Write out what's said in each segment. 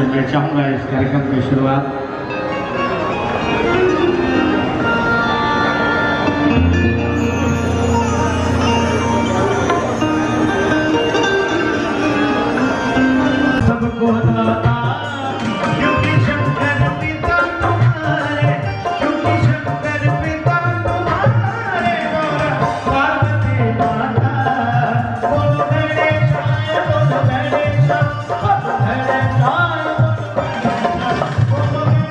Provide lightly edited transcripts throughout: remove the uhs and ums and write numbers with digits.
से मैं चाहूँगा इस कार्यक्रम की शुरुआत। सबको दाता क्योंकि शंकर पिता तुम्हारे, क्योंकि शंकर पिता तुम्हारे, पार्वती माता बोलो गणेशाय, बोलो गणेशाय, बोलो गणेशाय, बोलो गणेशाय, बोलो गणेशाय, बोलो गणेशाय।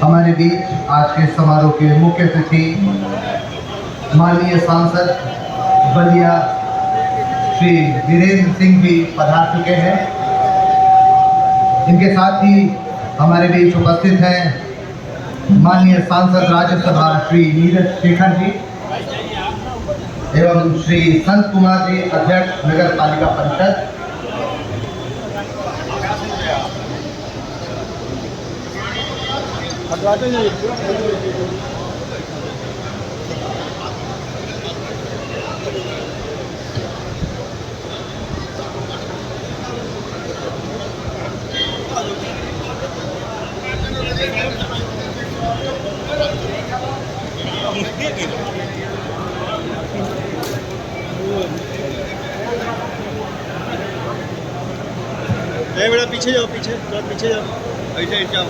हमारे बीच आज के समारोह के मुख्य अतिथि माननीय सांसद बलिया श्री वीरेंद्र सिंह भी पधार चुके हैं। इनके साथ ही हमारे बीच उपस्थित हैं माननीय सांसद राज्यसभा श्री नीरज शेखर जी एवं श्री संत कुमार जी, अध्यक्ष नगर पालिका परिषद। बेटा पीछे जाओ, पीछे थोड़ा पीछे जाओ, ऐसे जाओ।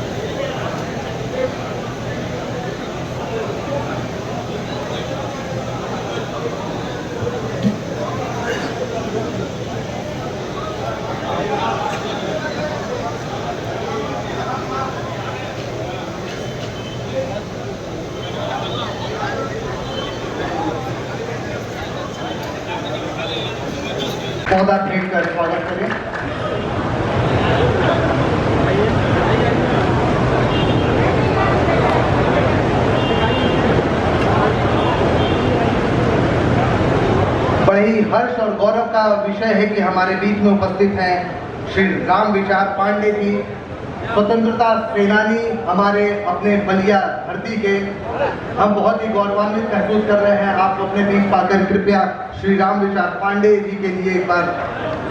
पौधा भेंट कर स्वागत करें। बड़े ही हर्ष और गौरव का विषय है कि हमारे बीच में उपस्थित हैं श्री राम विचार पांडे जी, स्वतंत्रता सेनानी, हमारे अपने बलिया धरती के। हम बहुत ही गौरवान्वित महसूस कर रहे हैं आपको अपने बीच पाकर। कृपया श्री राम विचार पांडे जी के लिए एक बार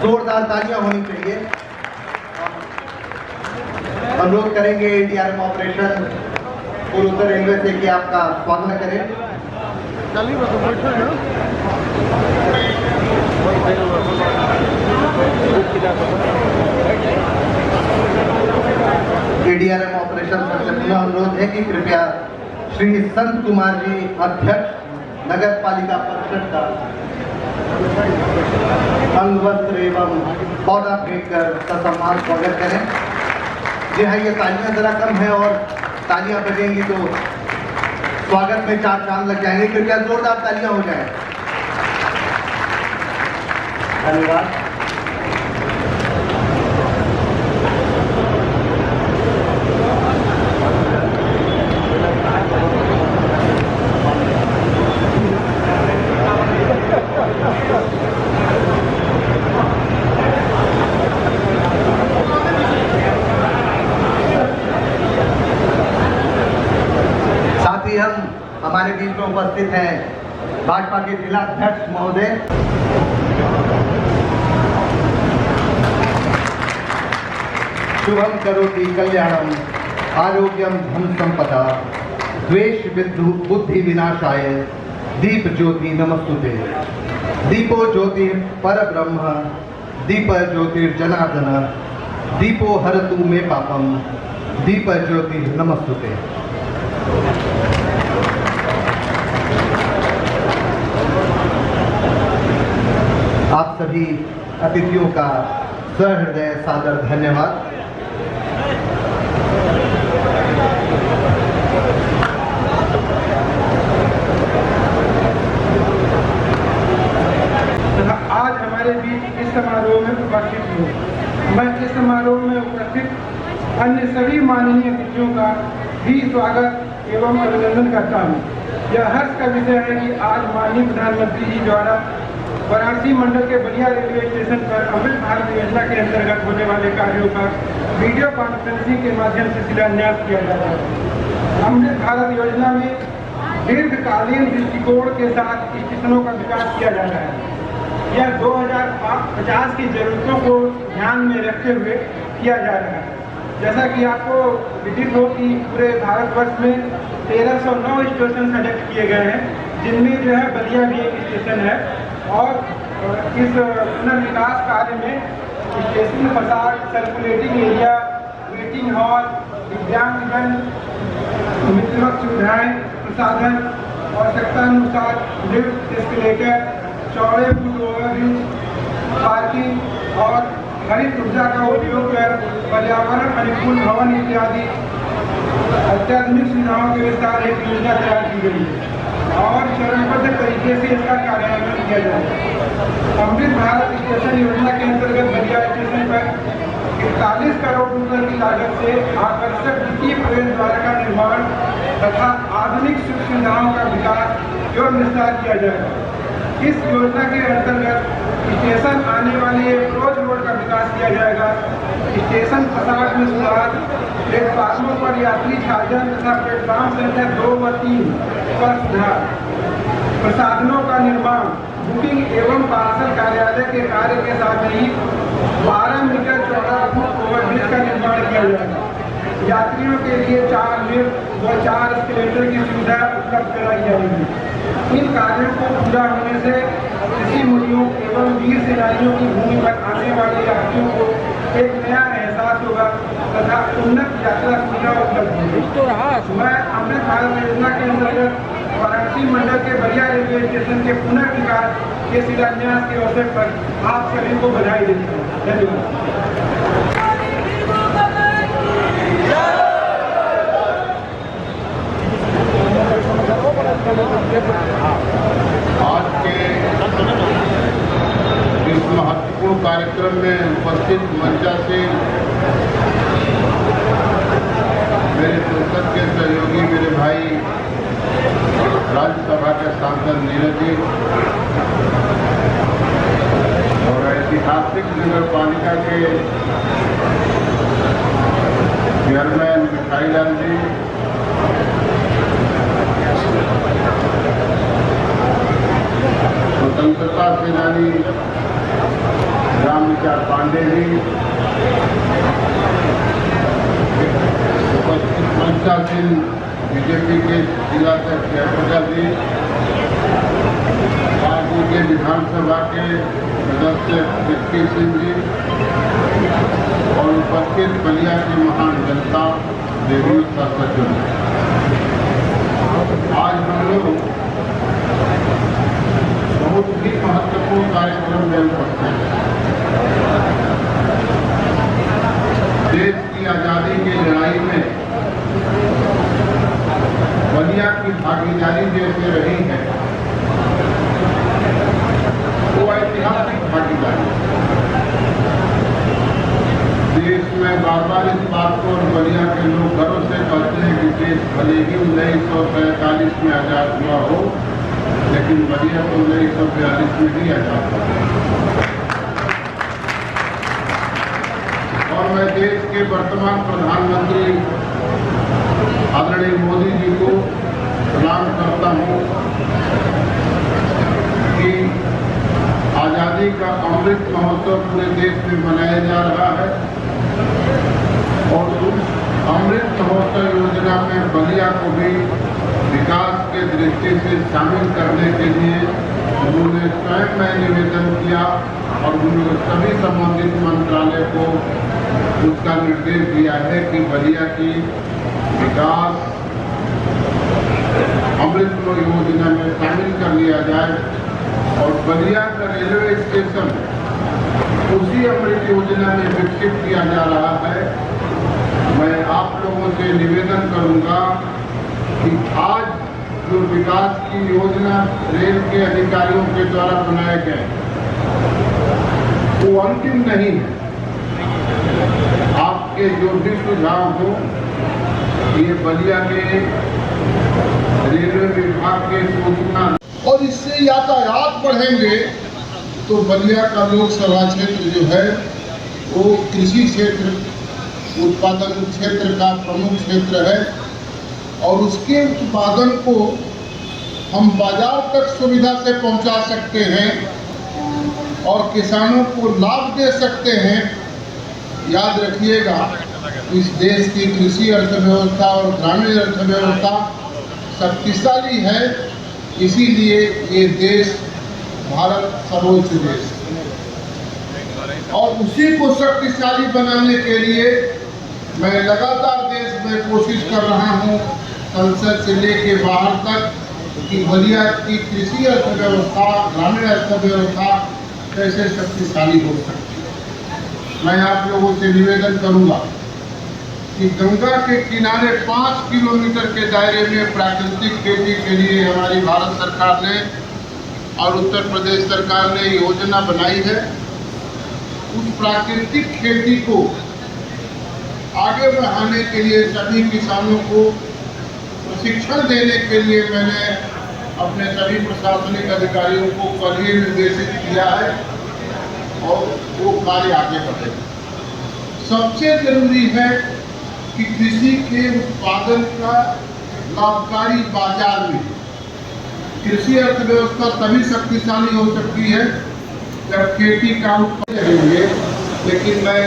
जोरदार तालियां होनी चाहिए। अनुरोध करेंगे डीआरएम ऑपरेशन पूर्वोत्तर रेलवे से कि आपका स्वागत करें। डीआरएम ऑपरेशन से पुनः अनुरोध है कि कृपया श्री संत कुमार जी, अध्यक्ष नगर पालिका परिषद का अंग वस्त्र एवं पौधा भेंट कर ससम्मान स्वागत करें। जी हाँ, ये तालियां जरा कम है और तालियां बजेंगी तो स्वागत में चार चांद लग जाएंगे। कृपया जोरदार तालियां हो जाए। धन्यवाद। हम हमारे बीच में उपस्थित हैं भाजपा के जिला अध्यक्ष महोदय, शुभम करोति कल्याणम आरोग्यम धन संपदा द्वेष बुद्धि विनाशाय दीप ज्योति नमस्तुते। दीपो ज्योति पर ब्रह्म दीप ज्योतिर्जनार्दन दीपो हरतु मे पापम दीप ज्योति नमस्तुते। आप सभी अतिथियों का सहृदय सादर धन्यवाद। आज हमारे बीच इस समारोह में उपस्थित हूँ। मैं इस समारोह में उपस्थित अन्य सभी माननीय अतिथियों का भी स्वागत एवं अभिनंदन करता हूँ। यह हर्ष का विषय है कि आज माननीय प्रधानमंत्री जी द्वारा वाराणसी मंडल के बलिया रेलवे स्टेशन पर अमृत भारत योजना के अंतर्गत होने वाले कार्यों का वीडियो कॉन्फ्रेंसिंग के माध्यम से शिलान्यास किया जा रहा है। अमृत भारत योजना में दीर्घकालीन दृष्टिकोण के साथ स्टेशनों का विकास किया जा रहा है। यह 2050 की जरूरतों को ध्यान में रखते हुए किया जा रहा है। जैसा कि आपको विदित हो कि पूरे भारतवर्ष में 1309 स्टेशन सेलेक्ट किए गए हैं, जिनमें जो है बलिया भी एक स्टेशन है। और इस पुनर्विकास कार्य में station facade, circulating area, waiting hall, दिव्यांगजन मित्रवत सुविधाएं, प्रसाधन, आवश्यकतानुसार लिफ्ट, एस्केलेटर, चौड़े फुट ओवरब्रिज, पार्किंग और हरित ऊर्जा का उपयोग कर पर्यावरण अनुकूल भवन इत्यादि अत्याधुनिक सुविधाओं के विस्तार हेतु योजना तैयार की गई है और चरणबद्ध तरीके से इसका कार्यान्वयन किया जाएगा। अमृत भारत स्टेशन योजना के अंतर्गत बलिया स्टेशन पर 41 करोड़ रुपये की लागत से आकर्षक द्वितीय प्रवेश द्वार का निर्माण तथा आधुनिक सुख सुविधाओं का विकास एवं विस्तार किया जाएगा। इस योजना के अंतर्गत स्टेशन आने वाली अप्रोच रोड का विकास किया जाएगा। स्टेशन फसाड में सुधार, प्लेटफार्मों पर यात्री छाजन तथा प्लेटफार्म संख्या 2 व 3 पर सुधार, प्रसाधनों का निर्माण, बुकिंग एवं पार्सल कार्यालय के कार्य के साथ ही 12 मीटर चौड़ा फुट ओवरब्रिज का निर्माण किया जाएगा। यात्रियों के लिए 4 लिफ्ट व 4 एस्केलेटर की सुविधा उपलब्ध कराई जाएगी। इन कार्यों को पूरा होने से ऋषि मुनियों एवं वीर सेनानियों की भूमि पर आने वाले यात्रियों को एक नया एहसास होगा तथा उन्नत यात्रा सुविधा उपलब्ध होगी। मैं अमृत भारत योजना के अंतर्गत वाराणसी मंडल के बलिया रेलवे स्टेशन के पुनर्विकास के शिलान्यास के अवसर पर आप सभी को बधाई देता हूँ। धन्यवाद। आज के इस महत्वपूर्ण कार्यक्रम में उपस्थित मंचा से मेरे संसद के सहयोगी मेरे भाई राज्यसभा के सांसद नीरज जी और ऐतिहासिक नगर पालिका के चेयरमैन मिठाई लाल जी, स्वतंत्रता सेनानी राम विचार पांडे जी, उपस्थित मंचा सिंह बीजेपी के जिला अध्यक्ष जयप्रदा जी, पार्टी के विधानसभा के सदस्य विक्की सिंह जी और उपस्थित बलिया की महान जनता, देवी सज्जन, आज हम लोग बहुत ही महत्वपूर्ण कार्यक्रम में उपस्थित हैं। देश की आजादी की लड़ाई में बलिया की भागीदारी जैसे रही है वो ऐतिहासिक भागीदारी। देश में बार बार इस बात को बलिया के लोग गर्व से कहते हैं कि देश भले ही 1947 में आजाद हुआ हो, लेकिन बलिया तो 1942 में ही आजाद हुआ। और मैं देश के वर्तमान प्रधानमंत्री आदरणीय मोदी जी को प्रणाम करता हूँ कि आज़ादी का अमृत महोत्सव पूरे देश में मनाया जा रहा है और उस अमृत महोत्सव योजना में बलिया को भी विकास के दृष्टि से शामिल करने के लिए उन्होंने स्वयं में निवेदन किया और उन्होंने सभी संबंधित मंत्रालय को उसका निर्देश दिया है कि बलिया की विकास अमृत योजना में शामिल कर लिया जाए और बलिया का रेलवे स्टेशन उसी अमृत योजना में विकसित किया जा रहा है। मैं आप लोगों से निवेदन करूंगा कि आज जो विकास की योजना रेल के अधिकारियों के द्वारा बनाए गए वो अंतिम नहीं है। आपके जो भी सुझाव हो ये बलिया के रेलवे विभाग के सूचना और इससे यातायात बढ़ेंगे तो बलिया का लोकसभा क्षेत्र जो है वो कृषि क्षेत्र उत्पादन क्षेत्र का प्रमुख क्षेत्र है और उसके उत्पादन को हम बाजार तक सुविधा से पहुंचा सकते हैं और किसानों को लाभ दे सकते हैं। याद रखिएगा, इस देश की कृषि अर्थव्यवस्था और ग्रामीण अर्थव्यवस्था शक्तिशाली है, इसीलिए ये देश भारत सर्वोच्च देश है। और उसी को शक्तिशाली बनाने के लिए मैं लगातार देश में कोशिश कर रहा हूँ, संसद से लेके बाहर तक, कि बलिया की कृषि अर्थव्यवस्था, ग्रामीण अर्थव्यवस्था कैसे शक्तिशाली हो सकती है। मैं आप लोगों से निवेदन करूंगा कि गंगा के किनारे 5 किलोमीटर के दायरे में प्राकृतिक खेती के लिए हमारी भारत सरकार ने और उत्तर प्रदेश सरकार ने योजना बनाई है। उस प्राकृतिक खेती को आगे बढ़ाने के लिए सभी किसानों को प्रशिक्षण देने के लिए मैंने अपने सभी प्रशासनिक अधिकारियों को कल ही निर्देशित किया है और वो कार्य आगे बढ़ेगा। सबसे जरूरी है कि कृषि के उत्पादन का लाभकारी बाजार में कृषि अर्थव्यवस्था तभी शक्तिशाली हो सकती है जब खेती का उत्पादन रहेंगे। लेकिन मैं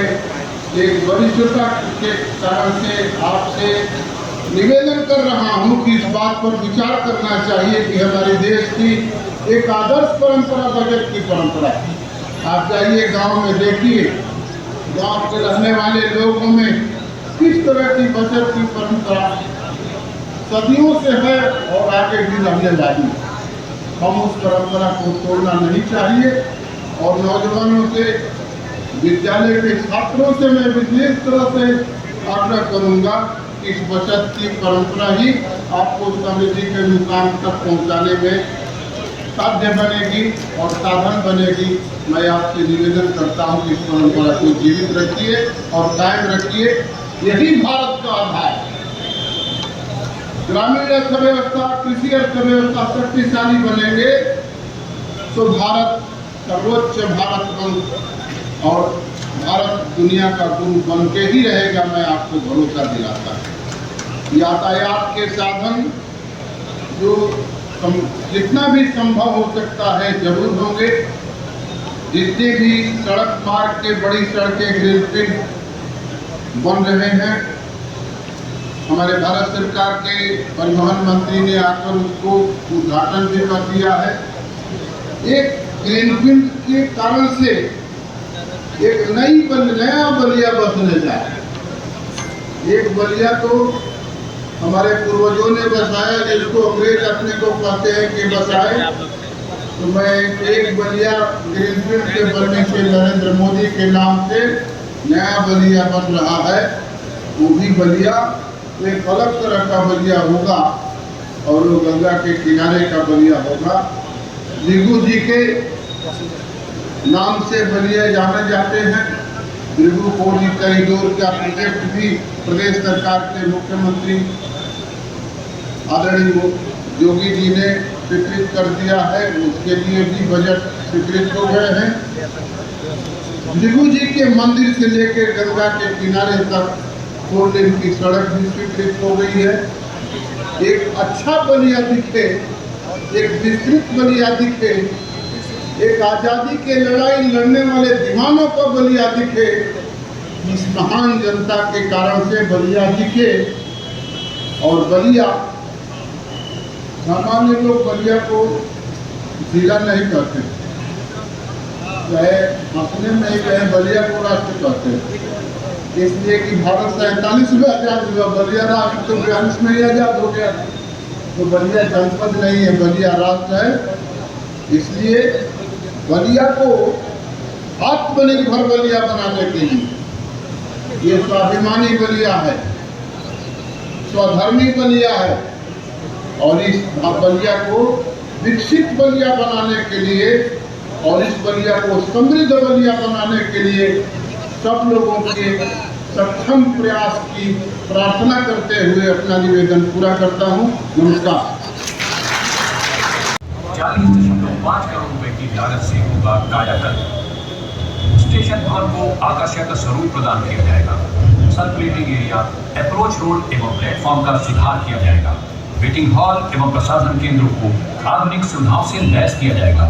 एक वरिष्ठता के कारण से आपसे निवेदन कर रहा हूं कि इस बात पर विचार करना चाहिए कि हमारे देश की एक आदर्श परंपरा बजट की परंपरा है। आप जाइए गांव में, देखिए गांव के रहने वाले लोगों में किस तरह की बचत की परंपरा सदियों से है और आगे भी रहने वाली है। हम उस परंपरा को तोड़ना नहीं चाहिए और नौजवानों से, विद्यालय के छात्रों से मैं विशेष तरह से आग्रह करूंगा, इस बचत की परंपरा ही आपको समृद्धि के मुकाम तक पहुंचाने में साध्य बनेगी और साधन बनेगी। मैं आपसे निवेदन करता हूं कि इस परंपरा को जीवित रखिए और कायम रखिए, यही भारत का आधार है। ग्रामीण अर्थव्यवस्था, कृषि अर्थव्यवस्था शक्तिशाली बनेंगे तो भारत सर्वोच्च भारत बन और भारत दुनिया का गुरु बन के ही रहेगा। मैं आपको भरोसा दिलाता हूँ। यातायात के साधन जो जितना भी संभव हो सकता है जरूर होंगे। जितने भी सड़क मार्ग के बड़ी सड़कें ग्रीनफील्ड बन रहे हैं, हमारे भारत सरकार के परिवहन मंत्री ने आकर उसको उद्घाटन भी कर दिया है। एक ग्रीनफील्ड के कारण से एक नया बलिया बसने जा रहा है। एक बलिया तो हमारे पूर्वजों ने बसाया, जिसको अंग्रेज अपने को कहते हैं कि बसाए, तो मैं एक बलिया ग्रीनफील्ड के बनने से नरेंद्र मोदी के नाम से नया बलिया बन रहा है। वो भी बलिया एक अलग तरह का बलिया होगा और वो गंगा के किनारे का बलिया होगा। भृगु जी के नाम से बलिया जाने जाते हैं। भृगु कॉरिडोर का प्रोजेक्ट भी प्रदेश सरकार के मुख्यमंत्री आदरणीय योगी जी ने स्वीकृत कर दिया है। उसके लिए भी बजट स्वीकृत हो गए हैं। भृगु जी के मंदिर से लेकर गंगा के किनारे तक 4 लेन की सड़क भी स्वीकृत हो गई है। एक अच्छा बलिया दिखे, एक विस्तृत बलिया दिखे, एक आजादी के लड़ाई लड़ने वाले दीवानों को बलिया दिखे, इस महान जनता के कारण से बलिया दिखे। और बलिया, सामान्य लोग बलिया को जिला नहीं कहते, चाहे अपने में ही कहे बलिया को राष्ट्र कहते हैं, इसलिए कि भारत 47 में आजाद हुआ, बलिया राष्ट्र तो 42 में ही आजाद हो गया। तो बलिया जनपद नहीं है, बलिया राष्ट्र है। इसलिए बलिया को आत्मनिर्भर बलिया बनाने के लिए ये स्वाभिमानी बलिया है, स्वधर्मी बलिया है और इस बलिया को विकसित बलिया बनाने के लिए और इस बलिया को समृद्ध बलिया बनाने के लिए सब लोगों के सक्षम प्रयास की प्रार्थना करते हुए अपना निवेदन पूरा करता हूं। नमस्कार। 40.5 करोड़ रुपए की लागत से होगा कायाकल्प। स्टेशन भवन को आकर्षक स्वरूप प्रदान किया जाएगा। सर्कुलेटिंग एरिया, अप्रोच रोड एवं प्लेटफॉर्म का सुधार किया जाएगा। वेटिंग हॉल एवं प्रसाधन केंद्रों को आधुनिक सुविधाओं से लैस किया जाएगा।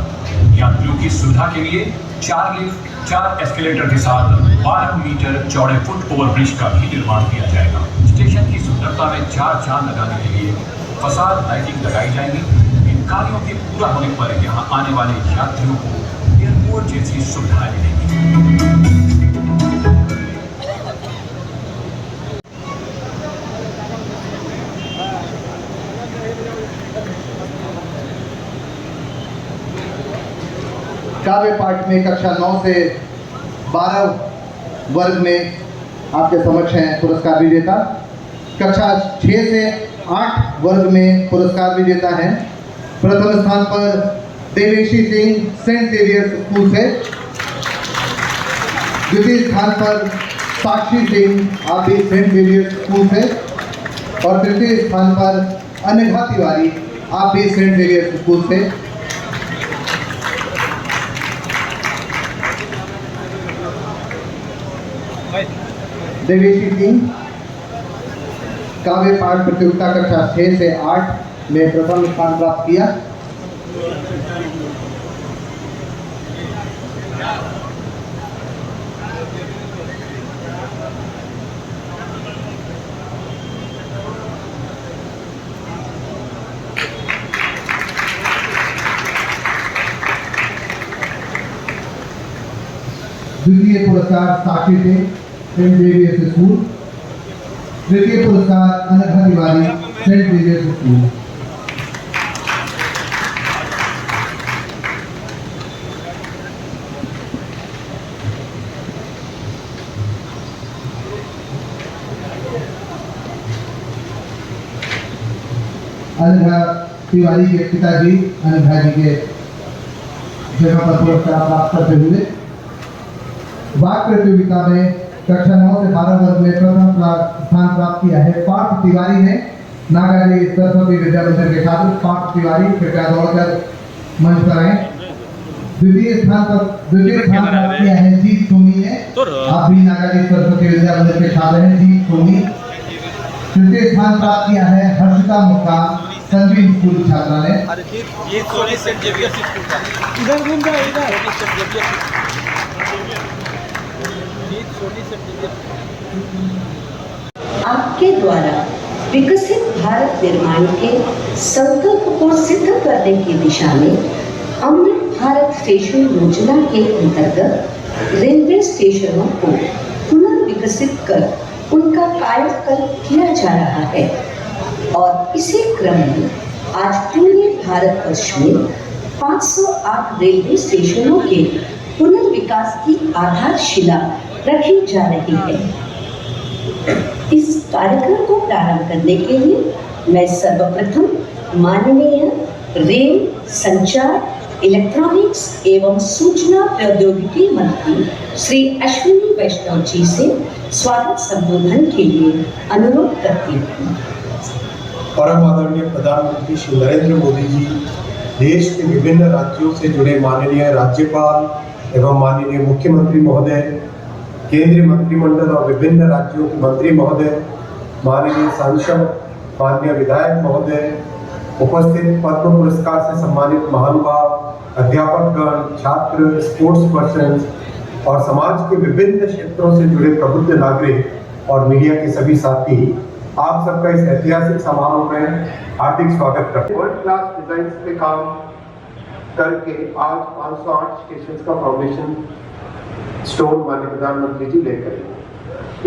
यात्रियों की सुविधा के लिए 4 लिफ्ट, 4 एस्केलेटर के साथ 12 मीटर चौड़े फुट ओवरब्रिज का भी निर्माण किया जाएगा। स्टेशन की सुंदरता में 4 चांद लगाने के लिए फसाद लाइटिंग लगाई जाएगी। इन कार्यों के पूरा होने पर यहाँ आने वाले यात्रियों को एयरपोर्ट जैसी सुविधाएं मिलेंगी। काव्य पाठ में कक्षा 9 से 12 वर्ग में आपके समक्ष हैं पुरस्कार विजेता। कक्षा 6 से 8 वर्ग में पुरस्कार विजेता हैं। प्रथम स्थान पर देवेशी सिंह सेंट जेवियर्स स्कूल से, द्वितीय स्थान पर साक्षी सिंह आप भी सेंट जेवियर्स स्कूल से, और तृतीय स्थान पर अनघा तिवारी आप भी सेंट जेवियर्स स्कूल से। देवेशी सिंह काव्य पाठ प्रतियोगिता कक्षा 6 से 8 में प्रथम स्थान प्राप्त किया। द्वितीय पुरस्कार साक्षी से सेंट जेवियर्स स्कूल, तृतीय पुरस्कार Anagha Tiwari Saint Xavier's School. Anagha Tiwari के पिताजी अनघा जी के जगह पर पुरस्कार प्राप्त करते हुए वाक प्रतियोगिता में कक्षा 9 से 12 वर्ग में प्रथम स्थान प्राप्त किया है पार्थ तिवारी ने। नागाजी सरस्वती विद्या मंदिर के छात्र पार्थ तिवारी कृपया दौड़कर मंच पर आए। द्वितीय स्थान प्राप्त किया है जीत सोनी ने। आप भी नागाजी सरस्वती विद्या मंदिर के छात्र हैं, जीत सोनी। तृतीय स्थान प्राप्त किया है हर्षिता मुक्ता संजीव स्कूल छात्रा ने। आपके द्वारा विकसित भारत निर्माण के संकल्प को सिद्ध करने की दिशा में अमृत भारत स्टेशन योजना के अंतर्गत रेलवे स्टेशनों को पुनर्विकसित कर उनका कायाकल्प किया जा रहा है और इसी क्रम में आज पूरे भारतवर्ष में 508 रेलवे स्टेशनों के पुनर्विकास की आधारशिला रखी जा रही है। इस कार्यक्रम को प्रारंभ करने के लिए मैं सर्वप्रथम माननीय रेल, संचार, इलेक्ट्रॉनिक्स एवं सूचना प्रौद्योगिकी मंत्री श्री अश्विनी वैष्णव जी से स्वागत संबोधन के लिए अनुरोध करती हूँ। परम आदरणीय प्रधानमंत्री श्री नरेंद्र मोदी जी, देश के विभिन्न राज्यों से जुड़े माननीय राज्यपाल एवं माननीय मुख्यमंत्री महोदय, केंद्रीय मंत्रिमंडल और विभिन्न राज्यों के मंत्री महोदय, माननीय सांसद, माननीय विधायक महोदय, उपस्थित पद्म पुरस्कार से सम्मानित महानुभाव, अध्यापकगण, छात्र, स्पोर्ट्स पर्सन और समाज के विभिन्न क्षेत्रों से जुड़े प्रबुद्ध नागरिक और मीडिया के सभी साथी, आप सबका इस ऐतिहासिक समारोह में हार्दिक स्वागत करते हैं। वर्ल्ड क्लास डिजाइन पे काम करके आज 508 स्टेशन का फाउंडेशन स्टोन माननीय प्रधानमंत्री जी लेकर,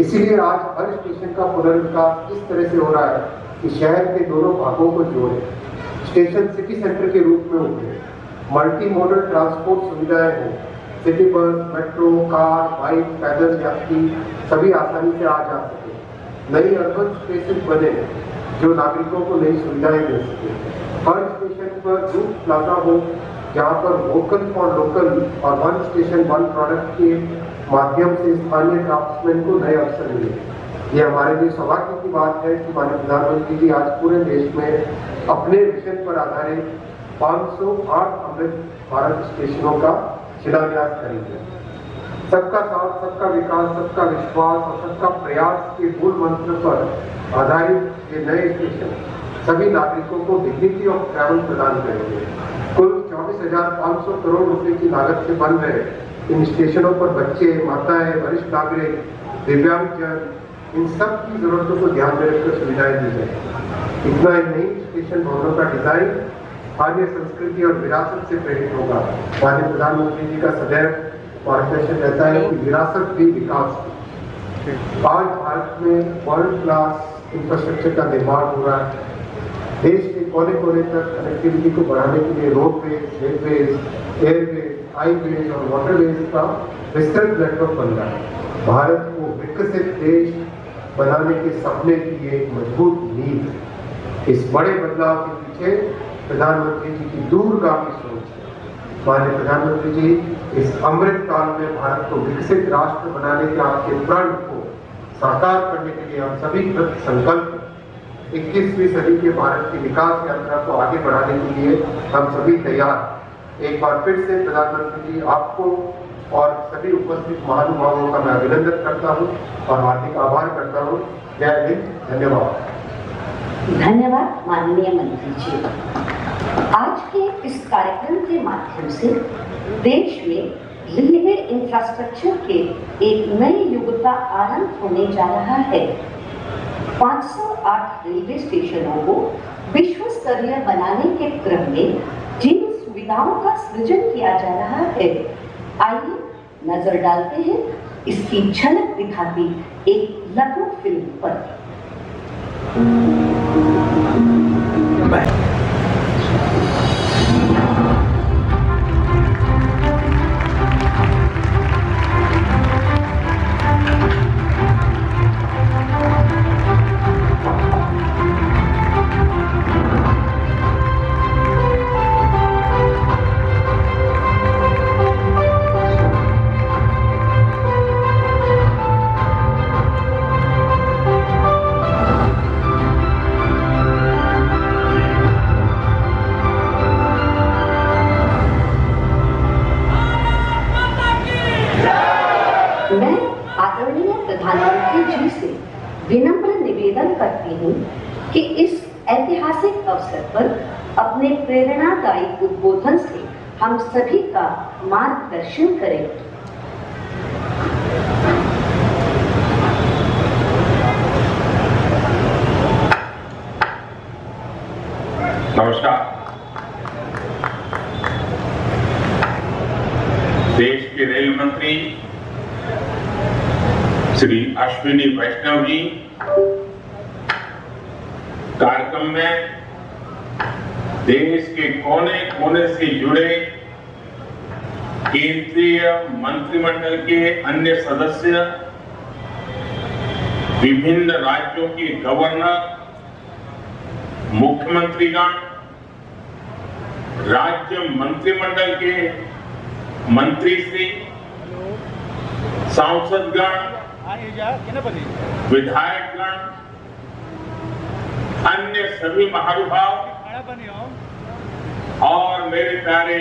इसीलिए आज हर स्टेशन का पुनर्विकास इस तरह से हो रहा है कि शहर के दोनों भागों को जोड़े, स्टेशन सिटी सेंटर के रूप में उभरे, मल्टी मॉडल ट्रांसपोर्ट सुविधाएं हो, city bus, metro, car, bike, पैदल यात्री सभी आसानी से आ जा सके, नई अर्बन स्पेसेस बने जो नागरिकों को नई सुविधाएं दे सके। हर स्टेशन पर रूफ प्लाजा हो जहाँ पर वोकल फॉर लोकल और वन स्टेशन वन प्रोडक्ट के माध्यम से स्थानीय क्राफ्ट्समैन को नए अवसर मिले। ये हमारे लिए सौभाग्य की बात है कि माननीय प्रधानमंत्री जी आज पूरे देश में अपने विजन पर आधारित 508 अमृत भारत स्टेशनों का शिलान्यास करेंगे। सबका साथ, सबका विकास, सबका विश्वास और सबका प्रयास के मूल मंत्र पर आधारित ये नए स्टेशन सभी नागरिकों को डिग्निटी ऑफ ट्रैवल प्रदान करेंगे। कुल 24,500 करोड़ रुपए की लागत से बन रहे इन स्टेशनों पर बच्चे, माताएं, वरिष्ठ नागरिक, दिव्यांगजन, इन सब की जरूरतों को ध्यान में रखकर सुविधाएं दी जाए। इतना ही नहीं, स्टेशन भवनों का डिजाइन स्थानीय संस्कृति और विरासत से प्रेरित होगा। माननीय प्रधानमंत्री जी का सदैव मार्गदर्शन रहता है कि विरासत भी विकास की। आज भारत में वर्ल्ड क्लास इंफ्रास्ट्रक्चर का निर्माण हो रहा है। देश के कोने कोने तक कनेक्टिविटी को बढ़ाने के लिए रोडवेज, रेलवेज, एयरवेज, हाईवेज और वाटरवेज का विस्तृत नेटवर्क बन रहा है। भारत को विकसित देश बनाने के सपने की एक मजबूत नींव है। इस बड़े बदलाव के पीछे प्रधानमंत्री जी की दूरगामी सोच है। माननीय प्रधानमंत्री जी, इस अमृत काल में भारत को विकसित राष्ट्र बनाने के आपके प्रण को साकार करने के लिए हम सभी कृत संकल्प 21वीं सदी के भारत की विकास यात्रा को आगे बढ़ाने के लिए हम सभी तैयार। एक बार फिर से प्रधानमंत्री जी, आपको और सभी उपस्थित महानुभावों का मैं अभिनंदन करता हूं और हार्दिक आभार करता हूं। जय हिंद, धन्यवाद। धन्यवाद माननीय मंत्री जी। आज के इस कार्यक्रम के माध्यम से देश में रेलवे इंफ्रास्ट्रक्चर के एक नए युग का आरंभ होने जा रहा है। 508 रेलवे स्टेशनों को विश्व स्तरीय बनाने के क्रम में जिन सुविधाओं का सृजन किया जा रहा है, आइए नजर डालते हैं इसकी झलक दिखाती एक लघु फिल्म पर। प्रधानमंत्री जी से विनम्र निवेदन करती हूँ कि इस ऐतिहासिक अवसर पर अपने प्रेरणादायी उद्बोधन से हम सभी का मार्गदर्शन करें। नमस्कार। देश के रेल मंत्री श्री अश्विनी वैष्णव जी कार्यक्रम में देश के कोने कोने से जुड़े केंद्रीय मंत्रिमंडल के अन्य सदस्य, विभिन्न राज्यों के गवर्नर, मुख्यमंत्रीगण, राज्य मंत्रिमंडल के मंत्री, सांसदगण, विधायकगण, अन्य सभी महानुभाव और मेरे प्यारे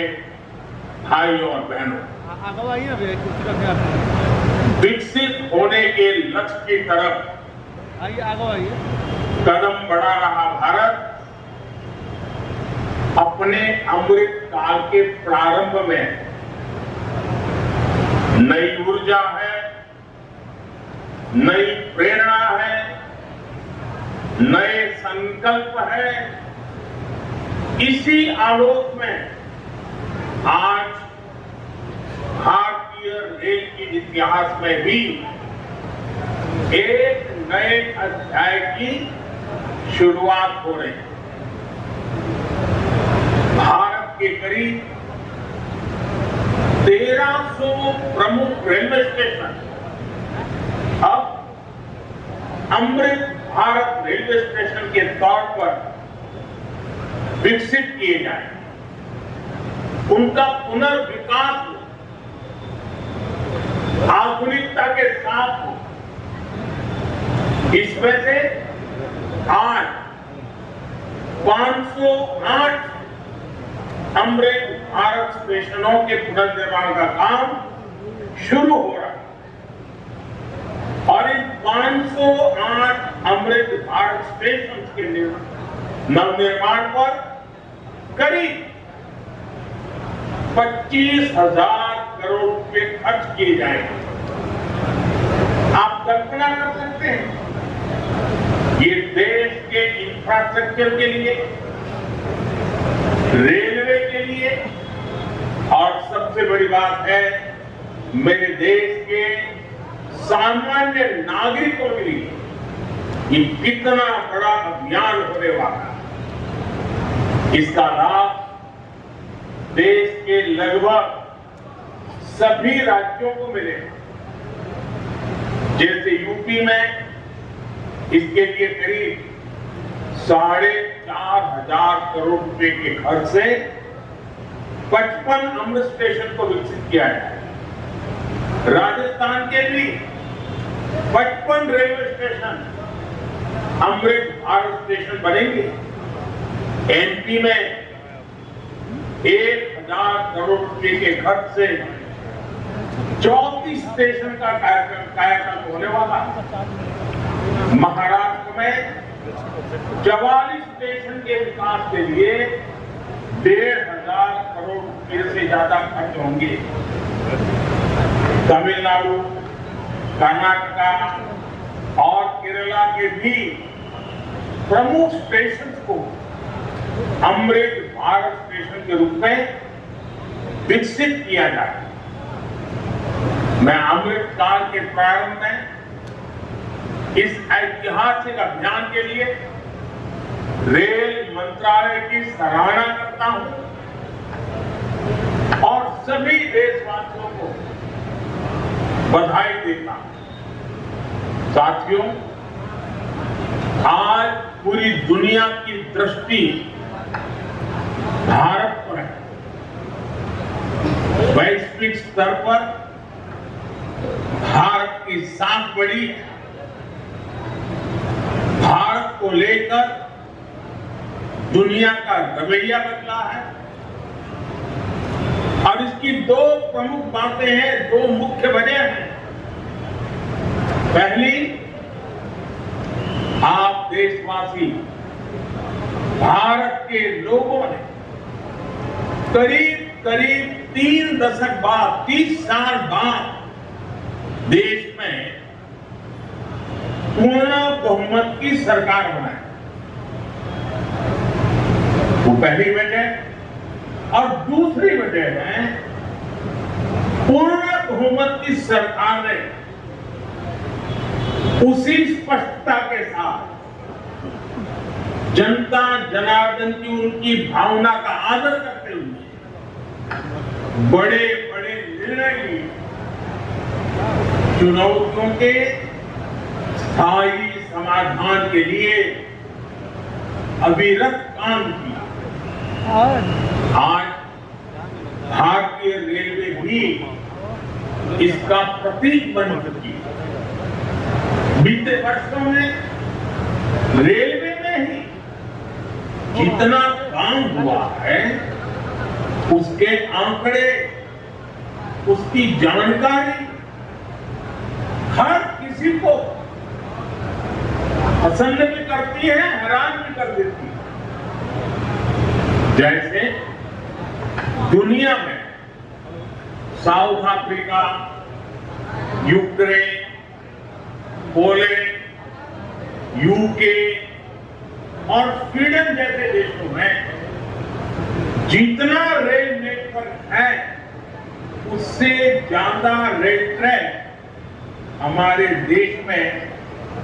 भाइयों और बहनों, विकसित होने के लक्ष्य की तरफ कदम बढ़ा रहा भारत अपने अमृत काल के प्रारंभ में नई ऊर्जा है, नई प्रेरणा है, नए संकल्प है। इसी आलोक में आज भारतीय रेल के इतिहास में भी एक नए अध्याय की शुरुआत हो रही है। भारत के करीब 1300 प्रमुख रेलवे स्टेशन अब अमृत भारत रेलवे स्टेशन के तौर पर विकसित किए जाए, उनका पुनर्विकास हो, आधुनिकता के साथ हो। इसमें से आज 508 अमृत भारत स्टेशनों के पुनर्निर्माण का काम शुरू हो रहा है और इन 508 अमृत भारत स्टेशन के नवनिर्माण पर करीब 25,000 करोड़ रुपए खर्च किए जाएंगे। आप कल्पना कर सकते हैं, ये देश के इंफ्रास्ट्रक्चर के लिए, रेलवे के लिए और सबसे बड़ी बात है मेरे देश के सामान्य नागरिकों के लिए ये कितना बड़ा अभियान होने वाला है। इसका लाभ देश के लगभग सभी राज्यों को मिलेगा। जैसे यूपी में इसके लिए करीब 4,500 करोड़ रुपए के खर्च से 55 अमृत स्टेशन को विकसित किया है। राजस्थान के भी 55 railway station Amrit Bharat station बनेंगे। एमपी में 1,000 करोड़ रुपए के खर्च से 34 स्टेशन का कायाकल्प होने वाला है। महाराष्ट्र में 44 स्टेशन के विकास के लिए 1,500 करोड़ रुपए से ज्यादा खर्च होंगे। तमिलनाडु, कर्नाटका और केरला के भी प्रमुख स्टेशन को अमृत भारत स्टेशन के रूप में विकसित किया जाए। मैं अमृत काल के प्रारंभ में इस ऐतिहासिक अभियान के लिए रेल मंत्रालय की सराहना करता हूं और सभी देशवासियों को बधाई देता हूं। साथियों, आज पूरी दुनिया की दृष्टि भारत पर है। वैश्विक स्तर पर भारत की साख बढ़ी है। भारत को लेकर दुनिया का रवैया बदला है और इसकी दो प्रमुख बातें हैं, दो मुख्य वजह हैं। पहली, आप देशवासी, भारत के लोगों ने करीब 3 दशक बाद, 30 साल बाद देश में पूर्ण बहुमत की सरकार बनाई। वो पहली वजह। और दूसरी वजह है, पूर्ण बहुमत की सरकार ने उसी स्पष्टता के साथ जनता जनार्दन की उनकी भावना का आदर करते हुए बड़े बड़े निर्णय लिए, चुनौतियों के स्थायी समाधान के लिए अविरत काम किया। आज भारतीय रेलवे भी इसका प्रतीक बन चुकी है। बीते वर्षों में रेलवे में ही जितना काम हुआ है, उसके आंकड़े, उसकी जानकारी हर किसी को पसंद भी करती है, हैरान भी कर देती है। जैसे दुनिया में south Africa, Ukraine, Poland, UK और स्वीडन जैसे देशों में जितना रेल नेटवर्क है, उससे ज्यादा रेल ट्रैक हमारे देश में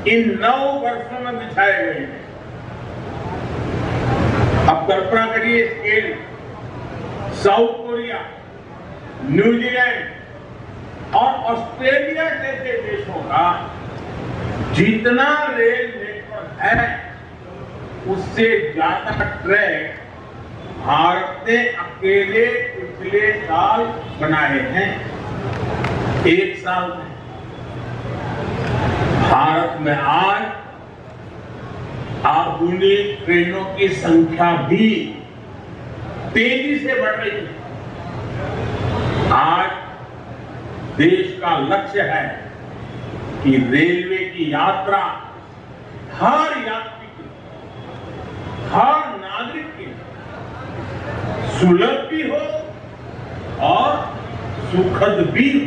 इन 9 वर्षों में बिछाए गए हैं। अब कल्पना करिए स्केल, साउथ कोरिया, न्यूजीलैंड और ऑस्ट्रेलिया जैसे देशों का जितना रेल नेटवर्क है, उससे ज्यादा ट्रैक भारत ने अकेले पिछले साल बनाए हैं। एक साल में भारत में आज आधुनिक ट्रेनों की संख्या भी तेजी से बढ़ रही है। आज देश का लक्ष्य है कि रेलवे की यात्रा हर यात्री की, हर नागरिक की सुलभ भी हो और सुखद भी हो।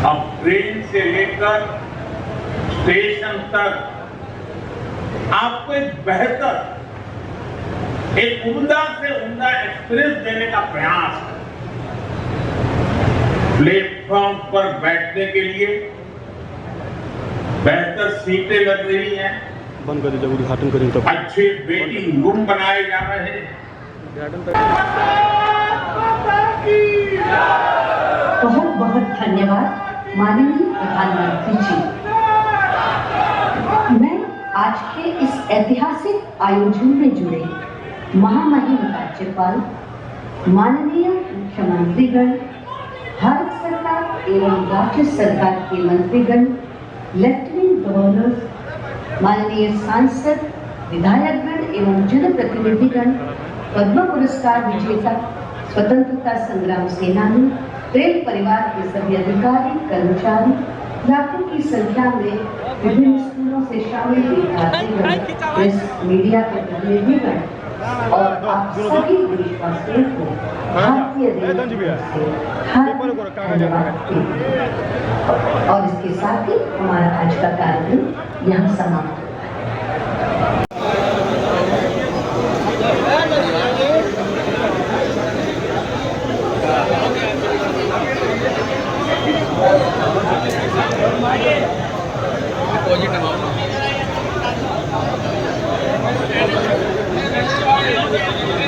अब ट्रेन से लेकर स्टेशन तक आपको एक बेहतर, एक उम्दा से उम्दा एक्सपीरियंस देने का प्रयास है। प्लेटफॉर्म पर बैठने के लिए बेहतर सीटें लग रही हैं, बंद कर दीजिए, उद्घाटन करें तब। अच्छे वेटिंग रूम बनाए जा रहे हैं। बहुत बहुत धन्यवाद माननीय प्रधानमंत्री जी। मैं आज के इस ऐतिहासिक आयोजन में जुड़े महामहिम राज्यपाल, माननीय मुख्यमंत्रीगण, भारत सरकार एवं राज्य सरकार के मंत्रीगण, लेफ्टिनेंट गवर्नर, माननीय सांसद, विधायकगण एवं जनप्रतिनिधिगण, पद्म पुरस्कार विजेता, स्वतंत्रता संग्राम सेनानी, प्रेम परिवार के सभी अधिकारी, कर्मचारी, लाखों की संख्या में विभिन्न स्कूलों से शामिल विद्यार्थीगण, प्रेस मीडिया के प्रतिनिधिगण और आप सभी देशवासियों को भारतीय रेलवे से धन्यवाद। और इसके साथ ही हमारा आज का कार्यक्रम यहाँ समाप्त